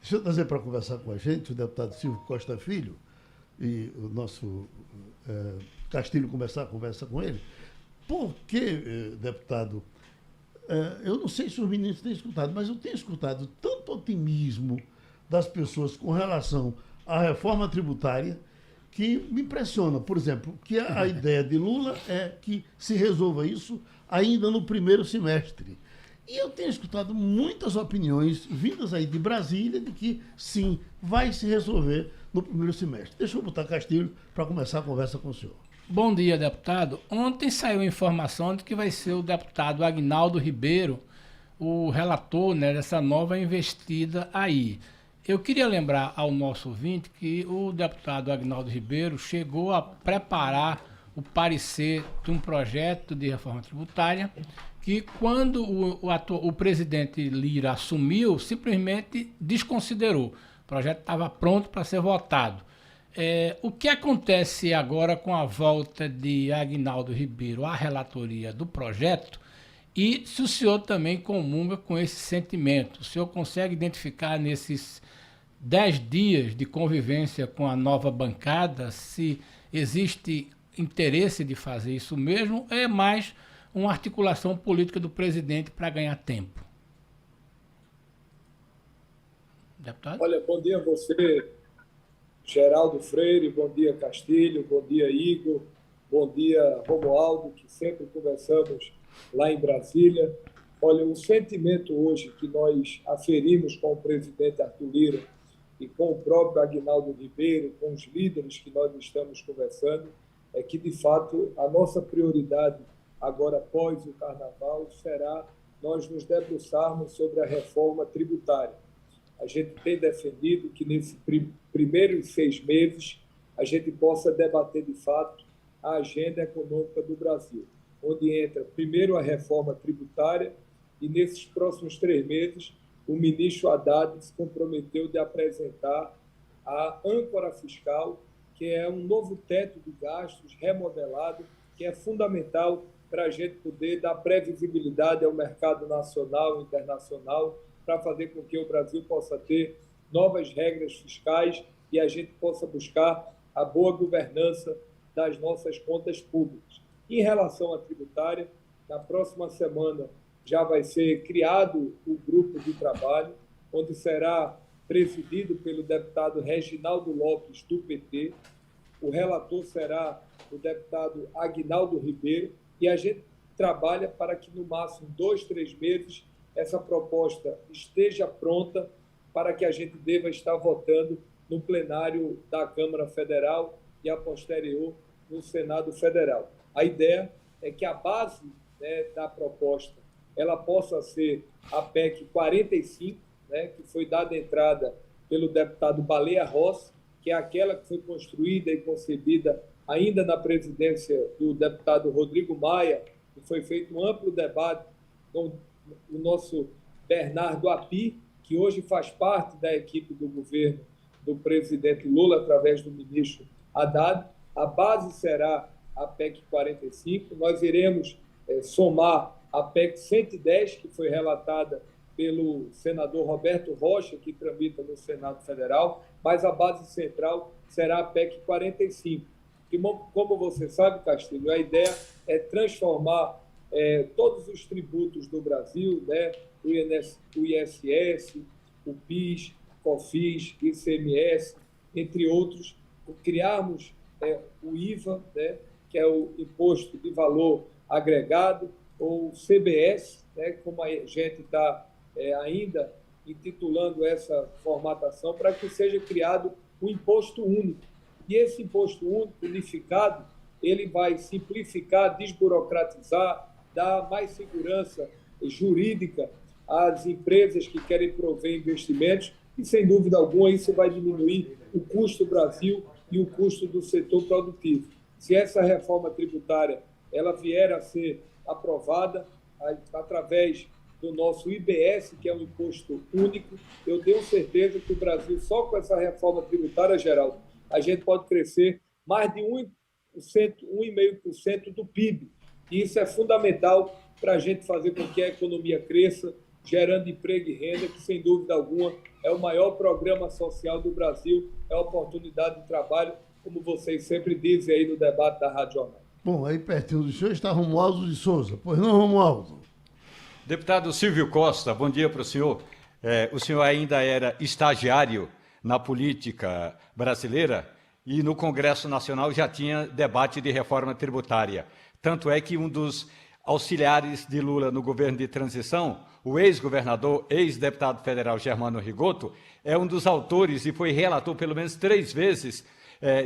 Deixa eu trazer para conversar com a gente o deputado Silvio Costa Filho e o nosso Castilho começar a conversa com ele. Por que, deputado, eu não sei se os meninos têm escutado, mas eu tenho escutado tanto otimismo das pessoas com relação à reforma tributária que me impressiona. Por exemplo, que a ideia de Lula é que se resolva isso ainda no primeiro semestre. E eu tenho escutado muitas opiniões vindas aí de Brasília de que sim, vai se resolver no primeiro semestre. Deixa eu botar Castilho para começar a conversa com o senhor. Bom dia, deputado. Ontem saiu a informação de que vai ser o deputado Agnaldo Ribeiro o relator, né, dessa nova investida aí. Eu queria lembrar ao nosso ouvinte que o deputado Agnaldo Ribeiro chegou a preparar o parecer de um projeto de reforma tributária que, quando o presidente Lira assumiu, simplesmente desconsiderou. O projeto estava pronto para ser votado. O que acontece agora com a volta de Agnaldo Ribeiro à relatoria do projeto e se o senhor também comunga com esse sentimento? O senhor consegue identificar nesses 10 dias de convivência com a nova bancada se existe interesse de fazer isso mesmo ou é mais uma articulação política do presidente para ganhar tempo? Deputado? Olha, bom dia a você, Geraldo Freire, bom dia Castilho, bom dia Igor, bom dia Romualdo, que sempre conversamos lá em Brasília. Olha, o sentimento hoje que nós aferimos com o presidente Arthur Lira e com o próprio Agnaldo Ribeiro, com os líderes que nós estamos conversando, é que, de fato, a nossa prioridade agora, após o Carnaval, será nós nos debruçarmos sobre a reforma tributária. A gente tem defendido que, nesses primeiros 6 meses, a gente possa debater, de fato, a agenda econômica do Brasil, onde entra, primeiro, a reforma tributária e, nesses próximos 3 meses, o ministro Haddad se comprometeu de apresentar a âncora fiscal, que é um novo teto de gastos remodelado, que é fundamental para a gente poder dar previsibilidade ao mercado nacional e internacional, para fazer com que o Brasil possa ter novas regras fiscais e a gente possa buscar a boa governança das nossas contas públicas. Em relação à tributária, na próxima semana já vai ser criado o grupo de trabalho, onde será presidido pelo deputado Reginaldo Lopes, do PT. O relator será o deputado Agnaldo Ribeiro, e a gente trabalha para que, no máximo, 2, 3 meses, essa proposta esteja pronta para que a gente deva estar votando no plenário da Câmara Federal e, a posterior, no Senado Federal. A ideia é que a base, né, da proposta ela possa ser a PEC 45, né, que foi dada entrada pelo deputado Baleia Rossi, que é aquela que foi construída e concebida ainda na presidência do deputado Rodrigo Maia, e foi feito um amplo debate com o nosso Bernardo Api, que hoje faz parte da equipe do governo do presidente Lula, através do ministro Haddad. A base será a PEC 45. Nós iremos somar a PEC 110, que foi relatada pelo senador Roberto Rocha, que tramita no Senado Federal, mas a base central será a PEC 45. Que, como você sabe, Castilho, a ideia é transformar todos os tributos do Brasil, né, o ISS, o PIS, COFINS, ICMS, entre outros, criarmos o IVA, né, que é o Imposto de Valor Agregado, ou CBS, né, como a gente está ainda intitulando essa formatação, para que seja criado um imposto único. E esse imposto único, unificado, ele vai simplificar, desburocratizar, dar mais segurança jurídica às empresas que querem prover investimentos e, sem dúvida alguma, isso vai diminuir o custo do Brasil e o custo do setor produtivo. Se essa reforma tributária ela vier a ser aprovada através do nosso IBS, que é um imposto único, eu tenho certeza que o Brasil, só com essa reforma tributária, Geraldo, a gente pode crescer mais de 1%, 1,5% do PIB. E isso é fundamental para a gente fazer com que a economia cresça, gerando emprego e renda, que, sem dúvida alguma, é o maior programa social do Brasil, é a oportunidade de trabalho, como vocês sempre dizem aí no debate da Rádio Jornal. Bom, aí pertinho do senhor está Romualdo de Souza. Pois não, Romualdo? Deputado Silvio Costa, bom dia para o senhor. O senhor ainda era estagiário na política brasileira e no Congresso Nacional já tinha debate de reforma tributária. Tanto é que um dos auxiliares de Lula no governo de transição, o ex-governador, ex-deputado federal Germano Rigoto, é um dos autores e foi relator pelo menos 3 vezes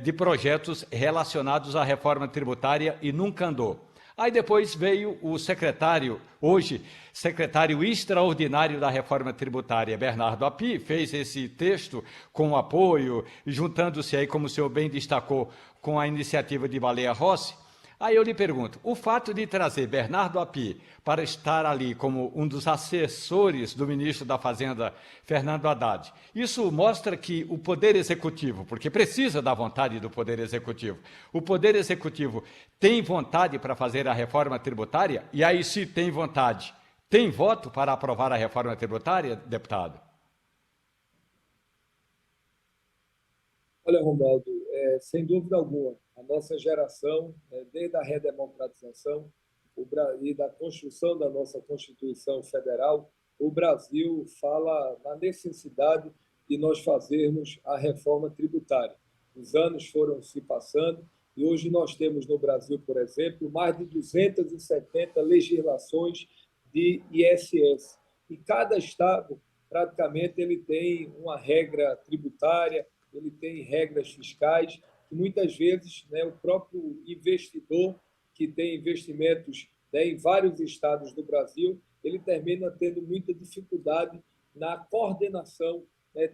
de projetos relacionados à reforma tributária e nunca andou. Aí depois veio o secretário, hoje, secretário extraordinário da reforma tributária, Bernardo Api, fez esse texto com apoio, juntando-se aí, como o senhor bem destacou, com a iniciativa de Baleia Rossi. Aí eu lhe pergunto, o fato de trazer Bernardo Api para estar ali como um dos assessores do ministro da Fazenda, Fernando Haddad, isso mostra que o Poder Executivo, porque precisa da vontade do Poder Executivo, o Poder Executivo tem vontade para fazer a reforma tributária? E aí, se tem vontade, tem voto para aprovar a reforma tributária, deputado? Olha, Romualdo, sem dúvida alguma, a nossa geração, desde a redemocratização e da construção da nossa Constituição Federal, o Brasil fala na necessidade de nós fazermos a reforma tributária. Os anos foram se passando e hoje nós temos no Brasil, por exemplo, mais de 270 legislações de ISS. E cada estado, praticamente, ele tem uma regra tributária, ele tem regras fiscais, que muitas vezes, o próprio investidor que tem investimentos, em vários estados do Brasil, ele termina tendo muita dificuldade na coordenação,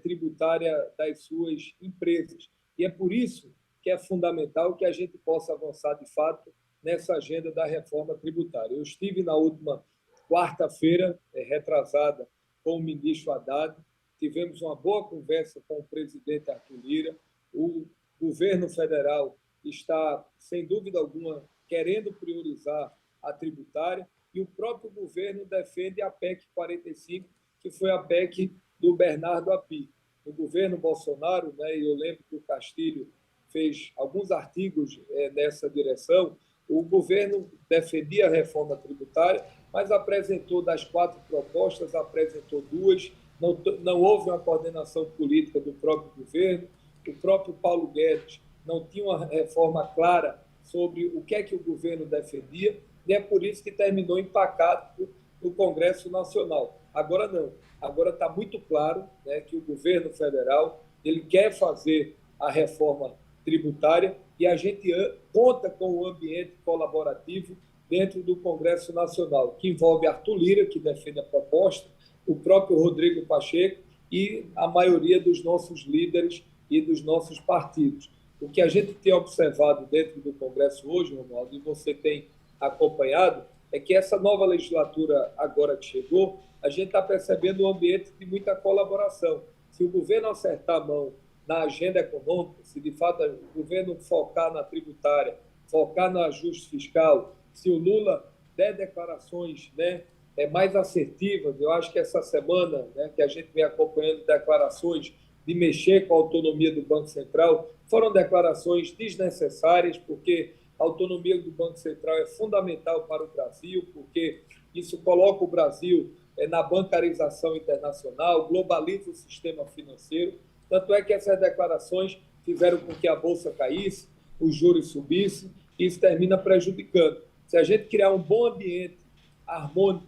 tributária das suas empresas. E é por isso que é fundamental que a gente possa avançar, de fato, nessa agenda da reforma tributária. Eu estive na última quarta-feira, retrasada, com o ministro Haddad, tivemos uma boa conversa com o presidente Arthur Lira. O governo federal está, sem dúvida alguma, querendo priorizar a tributária e o próprio governo defende a PEC 45, que foi a PEC do Bernardo Api. No governo Bolsonaro, e eu lembro que o Castilho fez alguns artigos nessa direção, o governo defendia a reforma tributária, mas apresentou das 4 propostas, apresentou 2, não houve uma coordenação política do próprio governo, o próprio Paulo Guedes não tinha uma reforma clara sobre o que é que o governo defendia, e é por isso que terminou empacado no Congresso Nacional. Agora não, agora está muito claro, que o governo federal ele quer fazer a reforma tributária e a gente conta com o ambiente colaborativo dentro do Congresso Nacional, que envolve Arthur Lira, que defende a proposta, o próprio Rodrigo Pacheco e a maioria dos nossos líderes e dos nossos partidos. O que a gente tem observado dentro do Congresso hoje, Romualdo, e você tem acompanhado, é que essa nova legislatura agora que chegou, a gente está percebendo um ambiente de muita colaboração. Se o governo acertar a mão na agenda econômica, se de fato o governo focar na tributária, focar no ajuste fiscal, se o Lula der declarações mais assertivas, eu acho que essa semana que a gente vem acompanhando declarações de mexer com a autonomia do Banco Central, foram declarações desnecessárias, porque a autonomia do Banco Central é fundamental para o Brasil, porque isso coloca o Brasil na bancarização internacional, globaliza o sistema financeiro. Tanto é que essas declarações fizeram com que a Bolsa caísse, os juros subissem, e isso termina prejudicando. Se a gente criar um bom ambiente harmônico,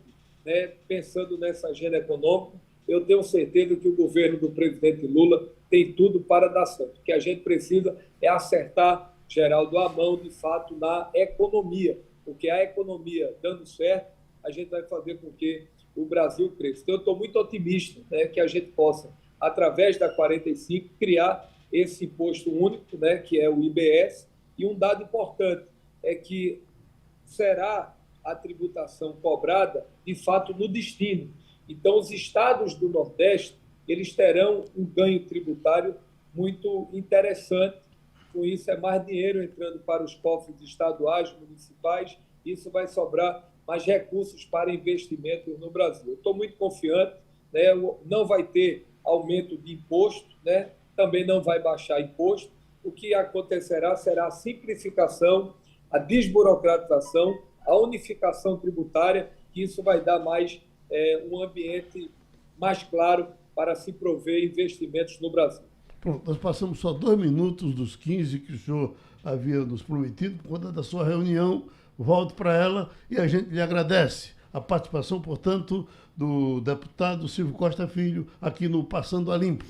pensando nessa agenda econômica, eu tenho certeza que o governo do presidente Lula tem tudo para dar certo. O que a gente precisa é acertar, Geraldo, a mão, de fato, na economia, porque a economia dando certo, a gente vai fazer com que o Brasil cresça. Então, eu estou muito otimista que a gente possa, através da 45, criar esse imposto único, que é o IBS, e um dado importante é que será a tributação cobrada, de fato, no destino. Então, os estados do Nordeste, eles terão um ganho tributário muito interessante. Com isso, é mais dinheiro entrando para os cofres estaduais, municipais. Isso vai sobrar mais recursos para investimentos no Brasil. Eu estou muito confiante, né? Não vai ter aumento de imposto, né? Também não vai baixar imposto. O que acontecerá será a simplificação, a desburocratização, a unificação tributária, que isso vai dar mais um ambiente mais claro para se prover investimentos no Brasil. Pronto, nós passamos só 2 minutos dos 15 que o senhor havia nos prometido por conta da sua reunião. Volto para ela e a gente lhe agradece a participação, portanto, do deputado Silvio Costa Filho aqui no Passando a Limpo.